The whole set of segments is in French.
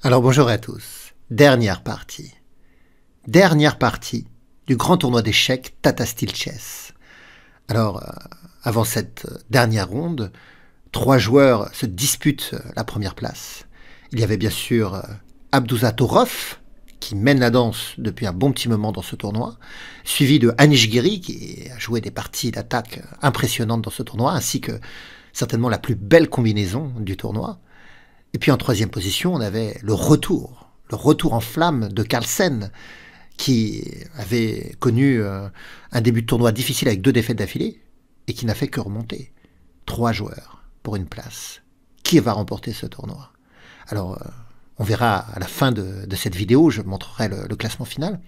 Alors bonjour à tous, dernière partie du grand tournoi d'échecs Tata Steel Chess. Alors, avant cette dernière ronde, 3 joueurs se disputent la première place. Il y avait bien sûr Abdusattorov, qui mène la danse depuis un bon petit moment dans ce tournoi, suivi de Anish Giri, qui a joué des parties d'attaque impressionnantes dans ce tournoi, ainsi que certainement la plus belle combinaison du tournoi. Et puis en troisième position, on avait le retour en flamme de Carlsen, qui avait connu un début de tournoi difficile avec 2 défaites d'affilée, et qui n'a fait que remonter. 3 joueurs pour une place. Qui va remporter ce tournoi? Alors, on verra à la fin de cette vidéo, je montrerai le classement final.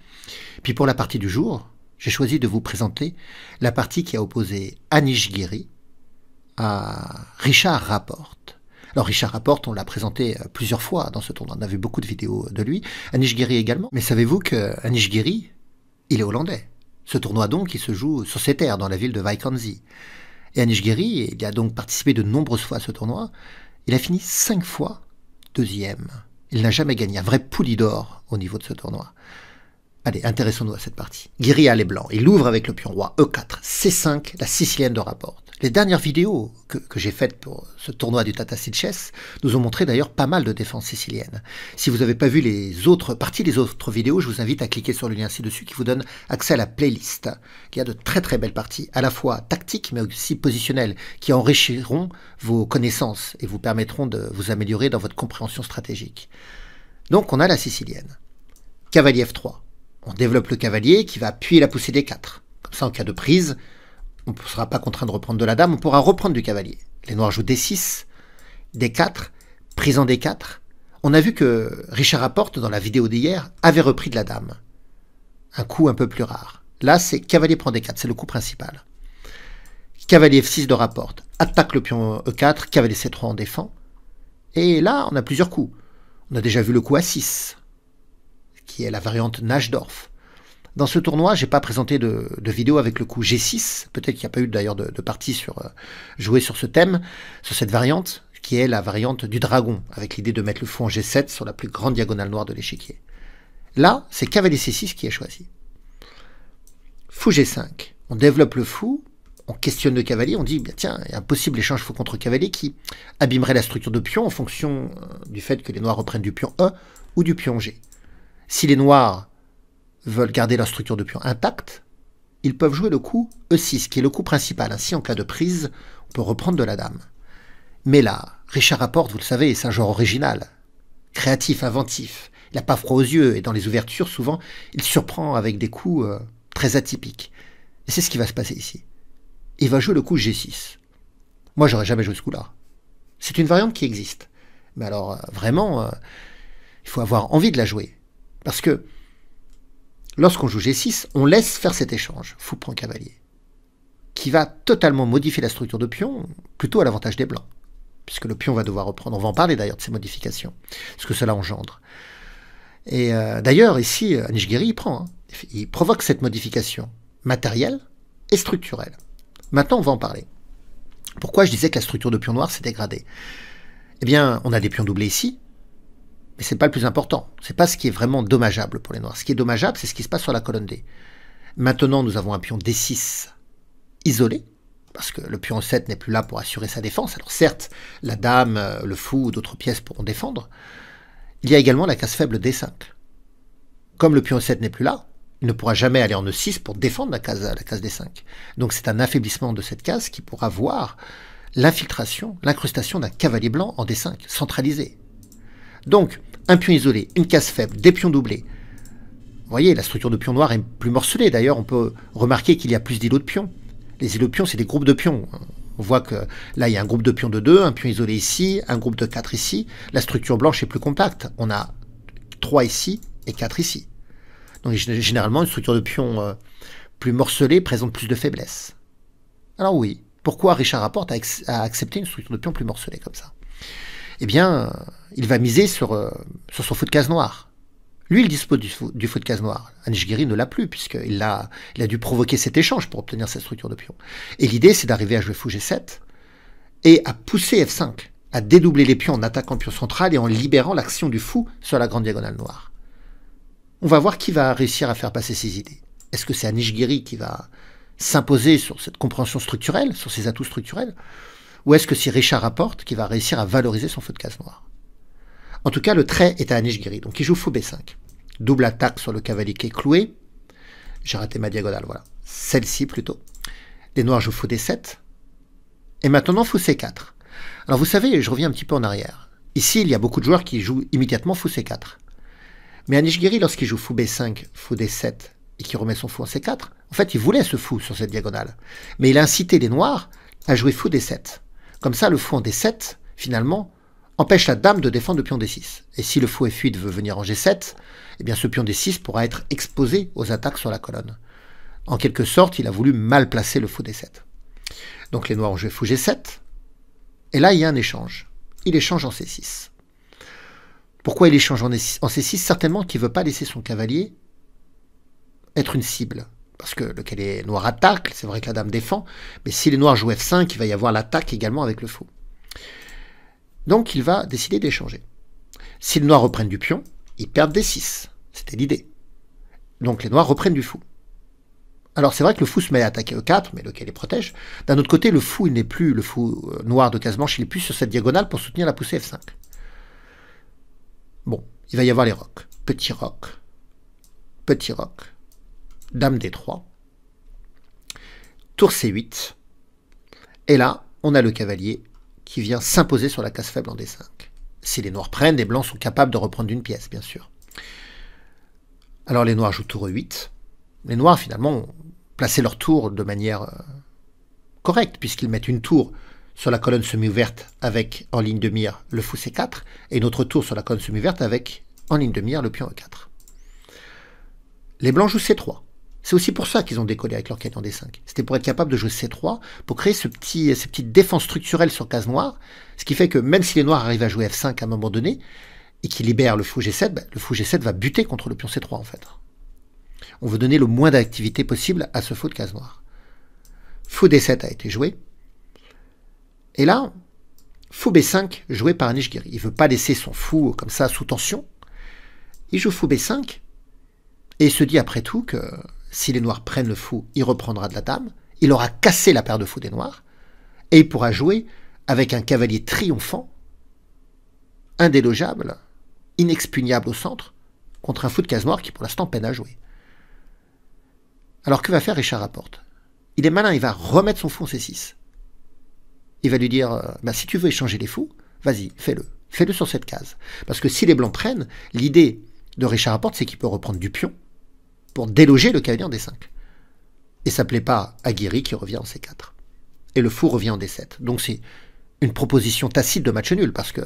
Puis pour la partie du jour, j'ai choisi de vous présenter la partie qui a opposé Anish Giri à Richard Rapport. Alors Richard Rapport, on l'a présenté plusieurs fois dans ce tournoi, on a vu beaucoup de vidéos de lui, Anish Giri également. Mais savez-vous que Anish Giri, il est hollandais. Ce tournoi donc, il se joue sur ses terres, dans la ville de Vakansi. Et Anish Giri, il a donc participé de nombreuses fois à ce tournoi, il a fini 5 fois deuxième. Il n'a jamais gagné, un vrai pouli d'or au niveau de ce tournoi. Allez, intéressons-nous à cette partie. Giri a les blancs, il ouvre avec le pion roi E4, C5, la sicilienne de Rapport. Les dernières vidéos que j'ai faites pour ce tournoi du Tata Steel Chess nous ont montré d'ailleurs pas mal de défenses siciliennes. Si vous n'avez pas vu les autres vidéos, je vous invite à cliquer sur le lien ci-dessus qui vous donne accès à la playlist, qui a de très très belles parties, à la fois tactiques mais aussi positionnelles, qui enrichiront vos connaissances et vous permettront de vous améliorer dans votre compréhension stratégique. Donc on a la sicilienne. Cavalier F3. On développe le cavalier qui va appuyer la poussée D4. Comme ça, en cas de prise, on ne sera pas contraint de reprendre de la dame, on pourra reprendre du cavalier. Les noirs jouent D6, D4, prise en D4. On a vu que Richard Rapport, dans la vidéo d'hier, avait repris de la dame. Un coup un peu plus rare. Là, c'est cavalier prend D4, c'est le coup principal. Cavalier F6 de Rapport, attaque le pion E4, cavalier C3 en défend. Et là, on a plusieurs coups. On a déjà vu le coup A6, qui est la variante Najdorf. Dans ce tournoi, je n'ai pas présenté de vidéo avec le coup G6. Peut-être qu'il n'y a pas eu d'ailleurs de partie jouée sur ce thème, sur cette variante, qui est la variante du dragon, avec l'idée de mettre le fou en G7 sur la plus grande diagonale noire de l'échiquier. Là, c'est cavalier C6 qui est choisi. Fou G5. On développe le fou, on questionne le cavalier, on dit, tiens, il y a un possible échange fou contre cavalier qui abîmerait la structure de pion en fonction du fait que les noirs reprennent du pion E ou du pion G. Si les noirs veulent garder leur structure de pion intacte, ils peuvent jouer le coup E6, qui est le coup principal. Ainsi, en cas de prise, on peut reprendre de la dame. Mais là, Richard Rapport, vous le savez, c'est un joueur original, créatif, inventif. Il n'a pas froid aux yeux, et dans les ouvertures, souvent, il surprend avec des coups très atypiques. Et c'est ce qui va se passer ici. Il va jouer le coup G6. Moi, j'aurais jamais joué ce coup-là. C'est une variante qui existe. Mais alors, vraiment, il faut avoir envie de la jouer. Parce que lorsqu'on joue G6, on laisse faire cet échange, fou prend cavalier, qui va totalement modifier la structure de pion, plutôt à l'avantage des blancs, puisque le pion va devoir reprendre. On va en parler d'ailleurs de ces modifications, ce que cela engendre. Et d'ailleurs, ici, Anish Giri, il provoque cette modification matérielle et structurelle. Maintenant, on va en parler. Pourquoi je disais que la structure de pion noir s'est dégradée? Eh bien, on a des pions doublés ici, mais ce n'est pas le plus important. Ce n'est pas ce qui est vraiment dommageable pour les noirs. Ce qui est dommageable, c'est ce qui se passe sur la colonne D. Maintenant, nous avons un pion D6 isolé, parce que le pion 7 n'est plus là pour assurer sa défense. Alors certes, la dame, le fou ou d'autres pièces pourront défendre. Il y a également la case faible D5. Comme le pion 7 n'est plus là, il ne pourra jamais aller en E6 pour défendre la case D5. Donc c'est un affaiblissement de cette case qui pourra voir l'infiltration, l'incrustation d'un cavalier blanc en D5, centralisé. Donc, un pion isolé, une case faible, des pions doublés. Vous voyez, la structure de pion noir est plus morcelée. D'ailleurs, on peut remarquer qu'il y a plus d'îlots de pions. Les îlots de pions, c'est des groupes de pions. On voit que là, il y a un groupe de pions de 2, un pion isolé ici, un groupe de 4 ici. La structure blanche est plus compacte. On a 3 ici et 4 ici. Donc, généralement, une structure de pions plus morcelée présente plus de faiblesse. Alors oui, pourquoi Richard Rapport a accepté une structure de pions plus morcelée comme ça? Eh bien, il va miser sur son fou de case noire. Lui, il dispose du fou de case noire. Anish Giri ne l'a plus, puisqu'il a dû provoquer cet échange pour obtenir cette structure de pion. Et l'idée, c'est d'arriver à jouer fou G7 et à pousser F5, à dédoubler les pions en attaquant le pion central et en libérant l'action du fou sur la grande diagonale noire. On va voir qui va réussir à faire passer ses idées. Est-ce que c'est Anish Giri qui va s'imposer sur cette compréhension structurelle, sur ses atouts structurels, ou est-ce que c'est Richard Rapporte qui va réussir à valoriser son feu de case noire? En tout cas, le trait est à Anish Giri, donc il joue fou B5. Double attaque sur le cavalier qui est cloué. J'ai raté ma diagonale, voilà. Celle-ci plutôt. Les noirs jouent fou D7. Et maintenant fou C4. Alors vous savez, je reviens un petit peu en arrière. Ici, il y a beaucoup de joueurs qui jouent immédiatement fou C4. Mais Anish Giri, lorsqu'il joue fou B5, fou D7, et qu'il remet son fou en C4, en fait, il voulait ce fou sur cette diagonale. Mais il a incité les noirs à jouer fou D7. Comme ça, le fou en D7, finalement, empêche la dame de défendre le pion D6. Et si le fou F8 veut venir en G7, eh bien ce pion D6 pourra être exposé aux attaques sur la colonne. En quelque sorte, il a voulu mal placer le fou D7. Donc les noirs ont joué fou G7, et là il y a un échange. Il échange en C6. Pourquoi il échange en C6? Certainement qu'il ne veut pas laisser son cavalier être une cible. Parce que le cavalier noir attaque, c'est vrai que la dame défend, mais si les noirs jouent F5, il va y avoir l'attaque également avec le fou. Donc il va décider d'échanger. Si les noirs reprennent du pion, ils perdent D6. C'était l'idée. Donc les noirs reprennent du fou. Alors c'est vrai que le fou se met à attaquer E4, mais lequel les protège. D'un autre côté, le fou, il n'est plus le fou noir de case blanche, il n'est plus sur cette diagonale pour soutenir la poussée F5. Bon, il va y avoir les rocs. Petit roc, dame D3, tour C8, et là, on a le cavalier qui vient s'imposer sur la case faible en D5. Si les noirs prennent, les blancs sont capables de reprendre une pièce, bien sûr. Alors les noirs jouent tour E8. Les noirs, finalement, ont placé leur tour de manière correcte, puisqu'ils mettent une tour sur la colonne semi-ouverte avec, en ligne de mire, le fou C4, et une autre tour sur la colonne semi-ouverte avec, en ligne de mire, le pion E4. Les blancs jouent C3. C'est aussi pour ça qu'ils ont décollé avec leur cavalier en D5. C'était pour être capable de jouer C3, pour créer ces petites défenses structurelles sur case noire, ce qui fait que même si les noirs arrivent à jouer F5 à un moment donné, et qu'ils libèrent le fou G7, ben, le fou G7 va buter contre le pion C3 en fait. On veut donner le moins d'activité possible à ce fou de case noire. Fou D7 a été joué. Et là, fou B5 joué par Anish Giri. Il ne veut pas laisser son fou comme ça sous tension. Il joue fou B5 et il se dit après tout que si les noirs prennent le fou, il reprendra de la dame. Il aura cassé la paire de fous des noirs et il pourra jouer avec un cavalier triomphant, indélogeable, inexpugnable au centre, contre un fou de case noire qui pour l'instant peine à jouer. Alors que va faire Richard Rapporte? Il est malin, il va remettre son fou en C6. Il va lui dire, bah, si tu veux échanger les fous, vas-y, fais-le. Fais-le sur cette case. Parce que si les blancs prennent, l'idée de Richard Rapporte, c'est qu'il peut reprendre du pion pour déloger le cavalier en D5. Et ça ne plaît pas à Giri qui revient en C4. Et le fou revient en D7. Donc c'est une proposition tacite de match nul, parce que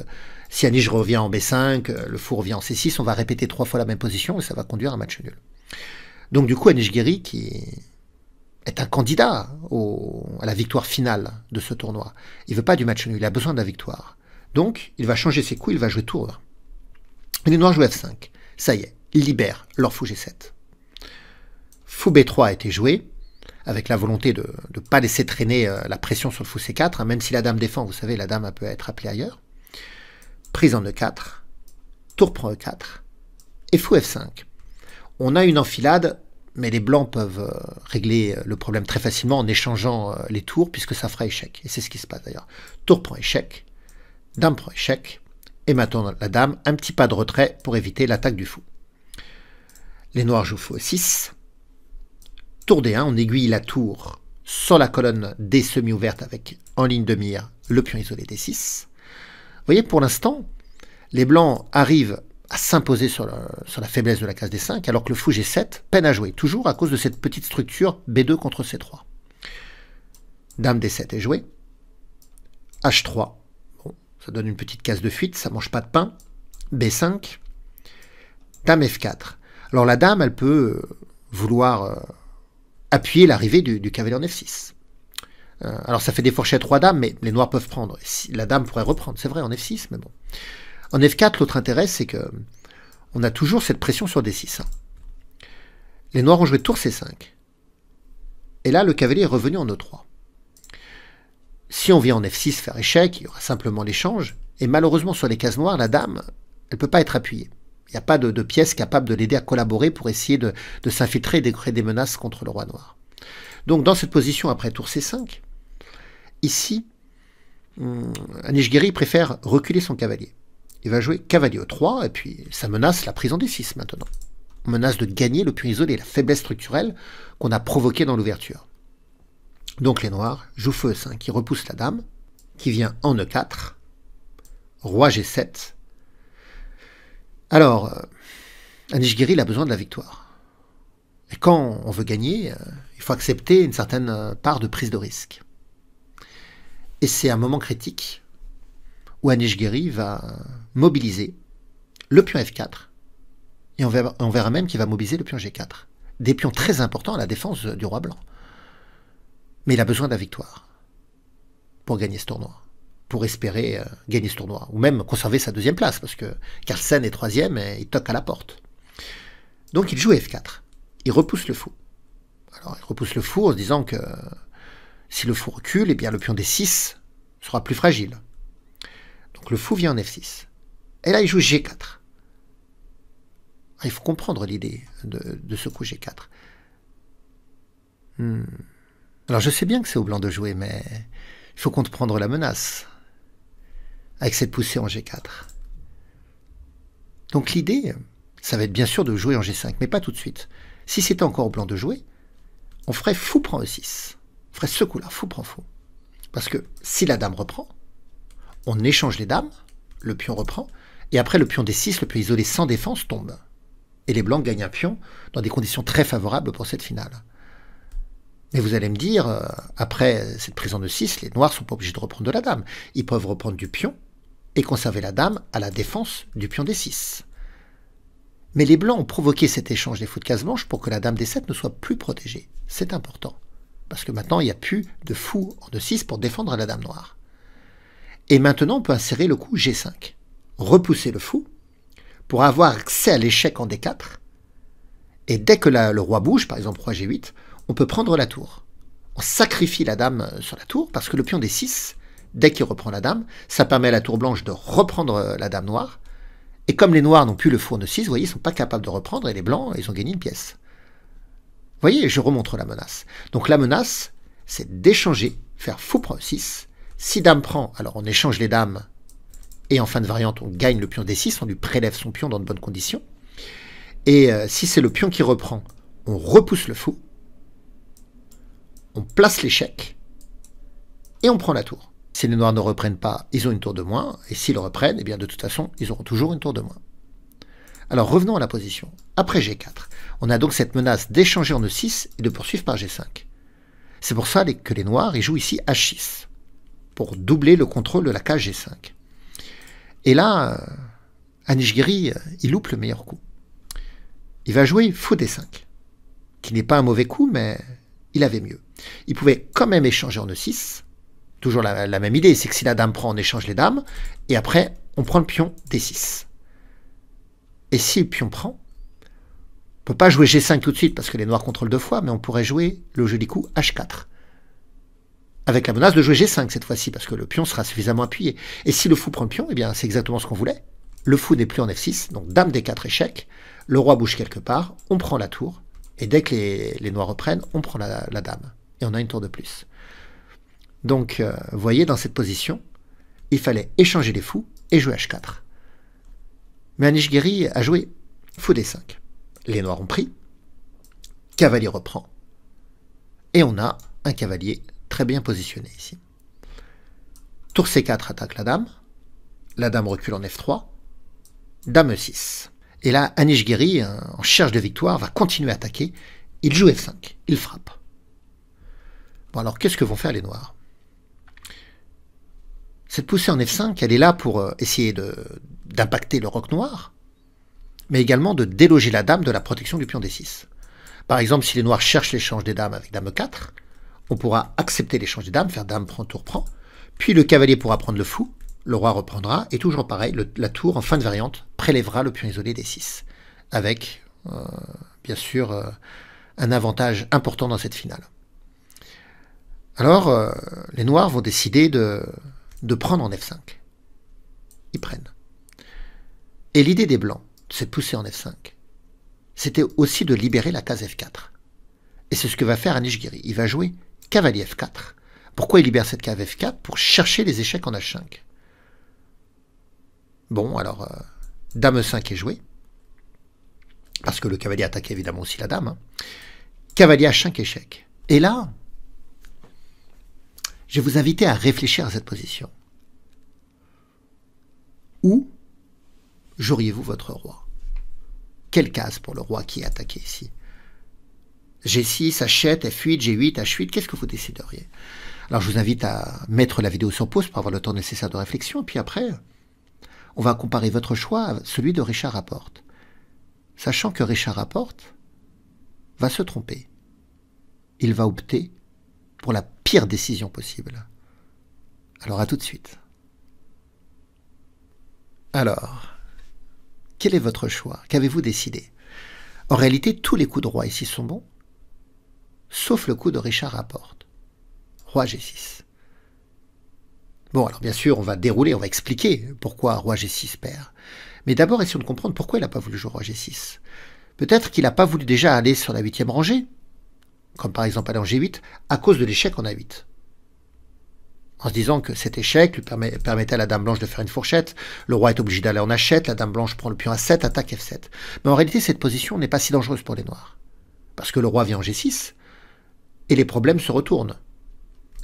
si Anish revient en B5, le fou revient en C6, on va répéter 3 fois la même position et ça va conduire à un match nul. Donc du coup, Anish Giri, qui est un candidat à la victoire finale de ce tournoi, il ne veut pas du match nul, il a besoin de la victoire. Donc, il va changer ses coups, il va jouer tour 1. Et les noirs jouent F5. Ça y est, ils libèrent leur fou G7. Fou B3 a été joué, avec la volonté de ne pas laisser traîner la pression sur le fou C4, hein, même si la dame défend, vous savez, la dame peut être appelée ailleurs. Prise en E4, tour prend E4, et fou F5. On a une enfilade, mais les blancs peuvent régler le problème très facilement en échangeant les tours, puisque ça fera échec. Et c'est ce qui se passe d'ailleurs. Tour prend échec, dame prend échec, et maintenant la dame, un petit pas de retrait pour éviter l'attaque du fou. Les noirs jouent fou E6. Tour D1, on aiguille la tour sur la colonne D semi-ouverte avec, en ligne de mire, le pion isolé D6. Vous voyez, pour l'instant, les blancs arrivent à s'imposer sur la faiblesse de la case D5, alors que le fou G7 peine à jouer, toujours à cause de cette petite structure B2 contre C3. Dame D7 est jouée. H3, bon, ça donne une petite case de fuite, ça mange pas de pain. B5. Dame F4. Alors la dame, elle peut vouloir appuyer l'arrivée du cavalier en F6. Alors ça fait des fourchettes 3 dames, mais les noirs peuvent prendre. La dame pourrait reprendre, c'est vrai, en F6, mais bon. En F4, l'autre intérêt, c'est que on a toujours cette pression sur D6. Les noirs ont joué tour C5. Et là, le cavalier est revenu en E3. Si on vient en F6 faire échec, il y aura simplement l'échange. Et malheureusement, sur les cases noires, la dame, elle ne peut pas être appuyée. Il n'y a pas de pièce capable de l'aider à collaborer pour essayer de s'infiltrer et de créer des menaces contre le roi noir. Donc dans cette position, après tour C5, ici, Anish Giri préfère reculer son cavalier. Il va jouer cavalier E3, et puis ça menace la prise en D6 maintenant. On menace de gagner le pion isolé, la faiblesse structurelle qu'on a provoquée dans l'ouverture. Donc les noirs jouent feu E5, qui repousse la dame, qui vient en E4, roi G7. Alors, Anish Giri il a besoin de la victoire. Et quand on veut gagner, il faut accepter une certaine part de prise de risque. Et c'est un moment critique où Anish Giri va mobiliser le pion F4, et on verra même qu'il va mobiliser le pion G4. Des pions très importants à la défense du roi blanc. Mais il a besoin de la victoire pour gagner ce tournoi, pour espérer gagner ce tournoi, ou même conserver sa deuxième place, parce que Carlsen est troisième et il toque à la porte. Donc il joue F4, il repousse le fou. Alors il repousse le fou en se disant que si le fou recule, eh bien le pion D6 sera plus fragile. Donc le fou vient en F6. Et là il joue G4. Il faut comprendre l'idée de ce coup G4. Alors je sais bien que c'est au blanc de jouer, mais il faut comprendre la menace avec cette poussée en G4. Donc l'idée, ça va être bien sûr de jouer en G5, mais pas tout de suite. Si c'était encore au blanc de jouer, on ferait fou prend E6. On ferait ce coup-là, fou prend fou. Parce que si la dame reprend, on échange les dames, le pion reprend, et après le pion D6, le pion isolé sans défense, tombe. Et les blancs gagnent un pion dans des conditions très favorables pour cette finale. Mais vous allez me dire, après cette prise en E6, les noirs ne sont pas obligés de reprendre de la dame. Ils peuvent reprendre du pion et conserver la dame à la défense du pion D6. Mais les blancs ont provoqué cet échange des fous de case blanche pour que la dame D7 ne soit plus protégée. C'est important. Parce que maintenant, il n'y a plus de fou en E6 pour défendre la dame noire. Et maintenant, on peut insérer le coup G5. Repousser le fou pour avoir accès à l'échec en D4. Et dès que le roi bouge, par exemple roi G8, on peut prendre la tour. On sacrifie la dame sur la tour parce que le pion D6, dès qu'il reprend la dame, ça permet à la tour blanche de reprendre la dame noire. Et comme les noirs n'ont plus le fou en E6, vous voyez, ils ne sont pas capables de reprendre, et les blancs, ils ont gagné une pièce. Vous voyez, je remontre la menace. Donc la menace, c'est d'échanger, faire fou prend E6. Si dame prend, alors on échange les dames, et en fin de variante, on gagne le pion D6, on lui prélève son pion dans de bonnes conditions. Et si c'est le pion qui reprend, on repousse le fou, on place l'échec, et on prend la tour. Si les noirs ne reprennent pas, ils ont une tour de moins, et s'ils le reprennent, eh bien de toute façon, ils auront toujours une tour de moins. Alors revenons à la position. Après G4, on a donc cette menace d'échanger en E6 et de poursuivre par G5. C'est pour ça que les noirs ils jouent ici H6, pour doubler le contrôle de la case G5. Et là, Anish Giri, il loupe le meilleur coup. Il va jouer fou D5, qui n'est pas un mauvais coup, mais il avait mieux. Il pouvait quand même échanger en E6. Toujours la même idée, c'est que si la dame prend, on échange les dames, et après, on prend le pion D6. Et si le pion prend, on ne peut pas jouer G5 tout de suite, parce que les noirs contrôlent deux fois, mais on pourrait jouer le joli coup H4. Avec la menace de jouer G5 cette fois-ci, parce que le pion sera suffisamment appuyé. Et si le fou prend le pion, eh bien c'est exactement ce qu'on voulait. Le fou n'est plus en F6, donc dame D4 échec, le roi bouge quelque part, on prend la tour, et dès que les noirs reprennent, on prend la dame. Et on a une tour de plus. Donc, vous voyez, dans cette position, il fallait échanger les fous et jouer H4. Mais Anish Giri a joué fou D5. Les noirs ont pris, cavalier reprend, et on a un cavalier très bien positionné ici. Tour C4 attaque la dame recule en F3, dame E6. Et là, Anish Giri, en cherche de victoire, va continuer à attaquer. Il joue F5, il frappe. Bon alors, qu'est-ce que vont faire les noirs? Cette poussée en F5, elle est là pour essayer d'impacter le roc noir, mais également de déloger la dame de la protection du pion D6. Par exemple, si les noirs cherchent l'échange des dames avec dame E4, on pourra accepter l'échange des dames, faire dame prend, tour prend, puis le cavalier pourra prendre le fou, le roi reprendra, et toujours pareil, la tour, en fin de variante, prélèvera le pion isolé D6, avec, bien sûr, un avantage important dans cette finale. Alors, les noirs vont décider de prendre en F5. Ils prennent. Et l'idée des blancs, c'est de pousser en F5. C'était aussi de libérer la case F4. Et c'est ce que va faire Anish Giri. Il va jouer cavalier F4. Pourquoi il libère cette case F4? Pour chercher les échecs en H5. Bon, alors, dame E5 est joué. Parce que le cavalier attaque évidemment aussi la dame. Hein. Cavalier H5 échec. Et là, je vais vous inviter à réfléchir à cette position. Où joueriez-vous votre roi? Quelle case pour le roi qui est attaqué ici? G6, H7, F8, G8, H8, qu'est-ce que vous décideriez? Alors je vous invite à mettre la vidéo sur pause pour avoir le temps nécessaire de réflexion, et puis après, on va comparer votre choix à celui de Richard Rapporte. Sachant que Richard Rapporte va se tromper. Il va opter pour la pire décision possible. Alors à tout de suite. Alors, quel est votre choix? Qu'avez-vous décidé? En réalité, tous les coups de roi ici sont bons, sauf le coup de Richard Rapporte. Roi G6. Bon, alors bien sûr, on va dérouler, on va expliquer pourquoi roi G6 perd. Mais d'abord, essayons de comprendre pourquoi il n'a pas voulu jouer roi G6. Peut-être qu'il n'a pas voulu déjà aller sur la 8e rangée, comme par exemple aller en G8, à cause de l'échec en A8. En se disant que cet échec lui permettait à la dame blanche de faire une fourchette, le roi est obligé d'aller en H7, la dame blanche prend le pion A7, attaque F7. Mais en réalité, cette position n'est pas si dangereuse pour les noirs. Parce que le roi vient en G6, et les problèmes se retournent.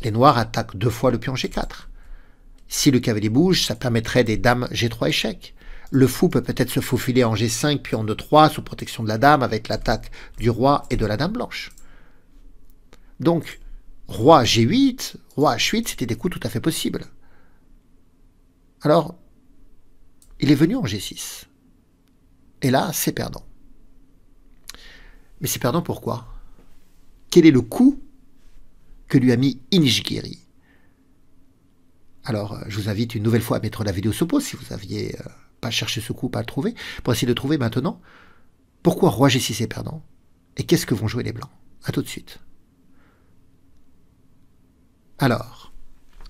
Les noirs attaquent 2 fois le pion G4. Si le cavalier bouge, ça permettrait des dames G3 échec. Le fou peut peut-être se faufiler en G5 puis en E3 sous protection de la dame avec l'attaque du roi et de la dame blanche. Donc, roi G8, roi H8, c'était des coups tout à fait possibles. Alors, il est venu en G6. Et là, c'est perdant. Mais c'est perdant pourquoi? Quel est le coup que lui a mis Anish Giri? Alors, je vous invite une nouvelle fois à mettre la vidéo sur pause si vous n'aviez pas cherché ce coup, pas le trouver, pour essayer de trouver maintenant pourquoi roi G6 est perdant et qu'est-ce que vont jouer les blancs. A tout de suite. Alors,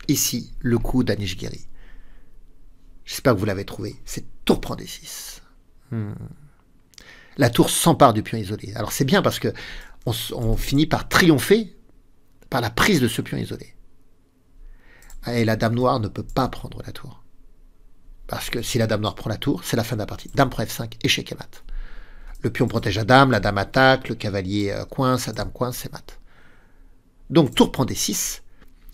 ici, le coup d'Anish Giri. J'espère que vous l'avez trouvé. C'est tour prend D6. La tour s'empare du pion isolé. Alors c'est bien parce que on finit par triompher par la prise de ce pion isolé. Et la dame noire ne peut pas prendre la tour. Parce que si la dame noire prend la tour, c'est la fin de la partie. Dame prend F5, échec et mat. Le pion protège la dame attaque, le cavalier coince, la dame coince, c'est mat. Donc tour prend D6,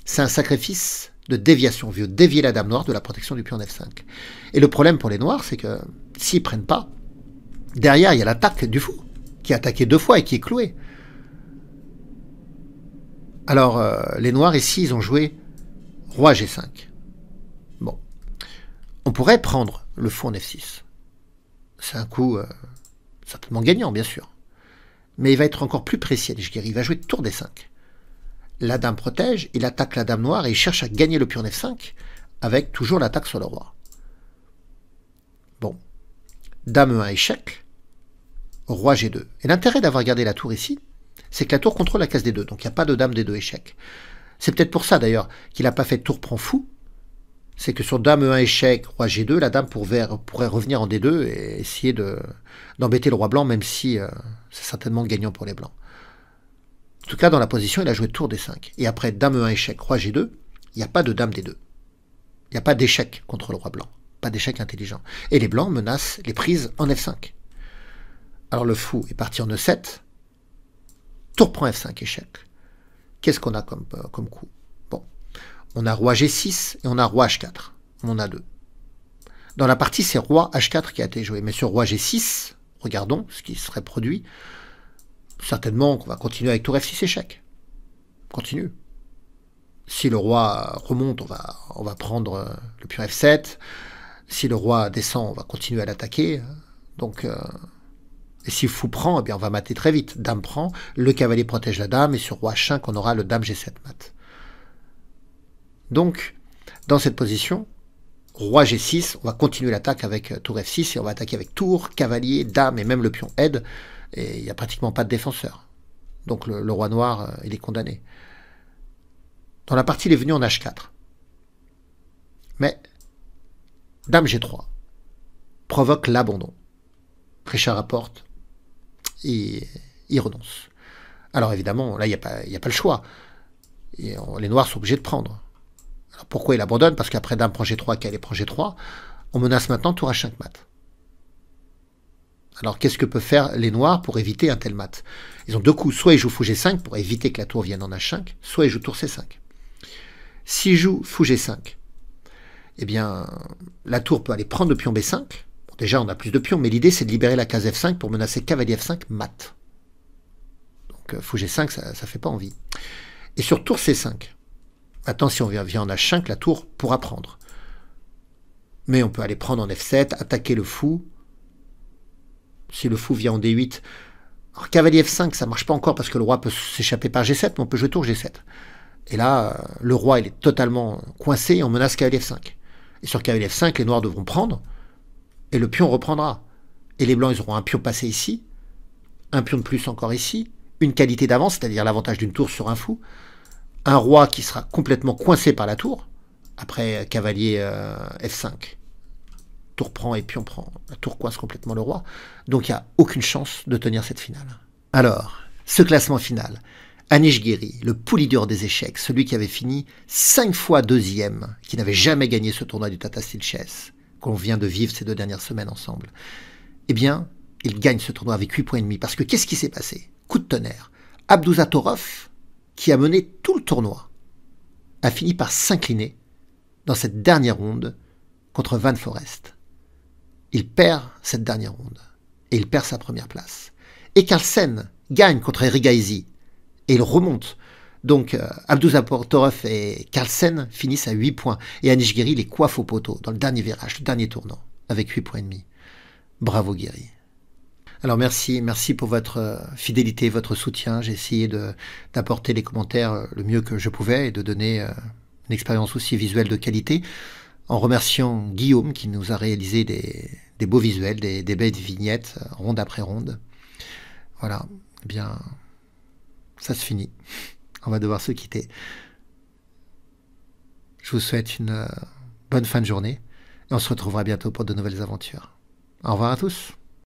c'est un sacrifice de déviation. On veut dévier la dame noire de la protection du pion F5. Et le problème pour les noirs, c'est que s'ils ne prennent pas, derrière il y a l'attaque du fou, qui a attaqué 2 fois et qui est cloué. Alors les noirs ici, ils ont joué roi G5. Bon. On pourrait prendre le fou en F6. C'est un coup certainement gagnant, bien sûr. Mais il va être encore plus précis, Anish Giri. Il va jouer tour D5. La dame protège, il attaque la dame noire et il cherche à gagner le pion F5 avec toujours l'attaque sur le roi. Bon. Dame E1 échec. Roi G2. Et l'intérêt d'avoir gardé la tour ici, c'est que la tour contrôle la case D2. Donc il n'y a pas de dame D2 échec. C'est peut-être pour ça d'ailleurs qu'il n'a pas fait tour prend fou. C'est que sur dame E1 échec, roi G2, la dame pourrait revenir en D2 et essayer d'embêter le roi blanc, même si c'est certainement gagnant pour les blancs. En tout cas, dans la position, il a joué tour D5. Et après dame E1 échec, roi G2, il n'y a pas de dame D2. Il n'y a pas d'échec contre le roi blanc. Pas d'échec intelligent. Et les blancs menacent les prises en F5. Alors le fou est parti en E7. Tour prend F5 échec. Qu'est-ce qu'on a comme coup? Bon, on a roi G6 et on a roi H4. On en a 2. Dans la partie, c'est roi H4 qui a été joué. Mais sur roi G6, regardons ce qui serait produit. Certainement qu'on va continuer avec tour F6 échec. Continue. Si le roi remonte, on va prendre le pion F7. Si le roi descend, on va continuer à l'attaquer. Donc... et si fou prend, eh bien on va mater très vite. Dame prend, le cavalier protège la dame, et sur roi H5, on aura le dame G7 mat. Donc, dans cette position, roi G6, on va continuer l'attaque avec tour F6, et on va attaquer avec tour, cavalier, dame, et même le pion aide, et il n'y a pratiquement pas de défenseur. Donc le roi noir, il est condamné. Dans la partie, il est venu en H4. Mais Dame G3 provoque l'abandon. Richard rapporte, et il renonce. Alors évidemment, là, il n'y a pas le choix. Les noirs sont obligés de prendre. Alors pourquoi il abandonne? Parce qu'après Dame prend G3, cavalier prend G3, on menace maintenant tour H5 mat. Alors qu'est-ce que peuvent faire les noirs pour éviter un tel mat? Ils ont deux coups, soit ils jouent fou G5 pour éviter que la tour vienne en H5, soit ils jouent tour C5. S'ils jouent fou G5, eh bien, la tour peut aller prendre le pion B5. Bon, déjà, on a plus de pions, mais l'idée, c'est de libérer la case F5 pour menacer cavalier F5 mat. Donc, fou G5, ça ne fait pas envie. Et sur tour C5, maintenant, si on vient en H5, la tour pourra prendre. Mais on peut aller prendre en F7, attaquer le fou. Si le fou vient en D8, alors cavalier F5, ça ne marche pas encore parce que le roi peut s'échapper par G7, mais on peut jouer tour G7. Et là, le roi, il est totalement coincé et on menace cavalier F5. Et sur cavalier F5, les noirs devront prendre et le pion reprendra. Et les blancs, ils auront un pion passé ici, un pion de plus encore ici, une qualité d'avance, c'est-à-dire l'avantage d'une tour sur un fou, un roi qui sera complètement coincé par la tour, après cavalier F5. Tour prend et pion prend. La tour coince complètement le roi. Donc il n'y a aucune chance de tenir cette finale. Alors, ce classement final, Anish Giri, le poulidor des échecs, celui qui avait fini 5 fois deuxième, qui n'avait jamais gagné ce tournoi du Tata Steel Chess, qu'on vient de vivre ces 2 dernières semaines ensemble, eh bien, il gagne ce tournoi avec 8 points et demi. Parce que qu'est-ce qui s'est passé? Coup de tonnerre. Abdouzatorov, qui a mené tout le tournoi, a fini par s'incliner dans cette dernière ronde contre Van Forest. Il perd cette dernière ronde et il perd sa première place. Et Carlsen gagne contre Erigaisi et il remonte. Donc Abdouzatorov et Carlsen finissent à 8 points et Anish Giri les coiffe au poteau dans le dernier virage, le dernier tournant, avec 8 points et demi. Bravo Giri. Alors merci pour votre fidélité, votre soutien. J'ai essayé d'apporter les commentaires le mieux que je pouvais et de donner une expérience aussi visuelle de qualité, en remerciant Guillaume qui nous a réalisé des beaux visuels, des belles vignettes, ronde après ronde. Voilà, eh bien, ça se finit. On va devoir se quitter. Je vous souhaite une bonne fin de journée et on se retrouvera bientôt pour de nouvelles aventures. Au revoir à tous.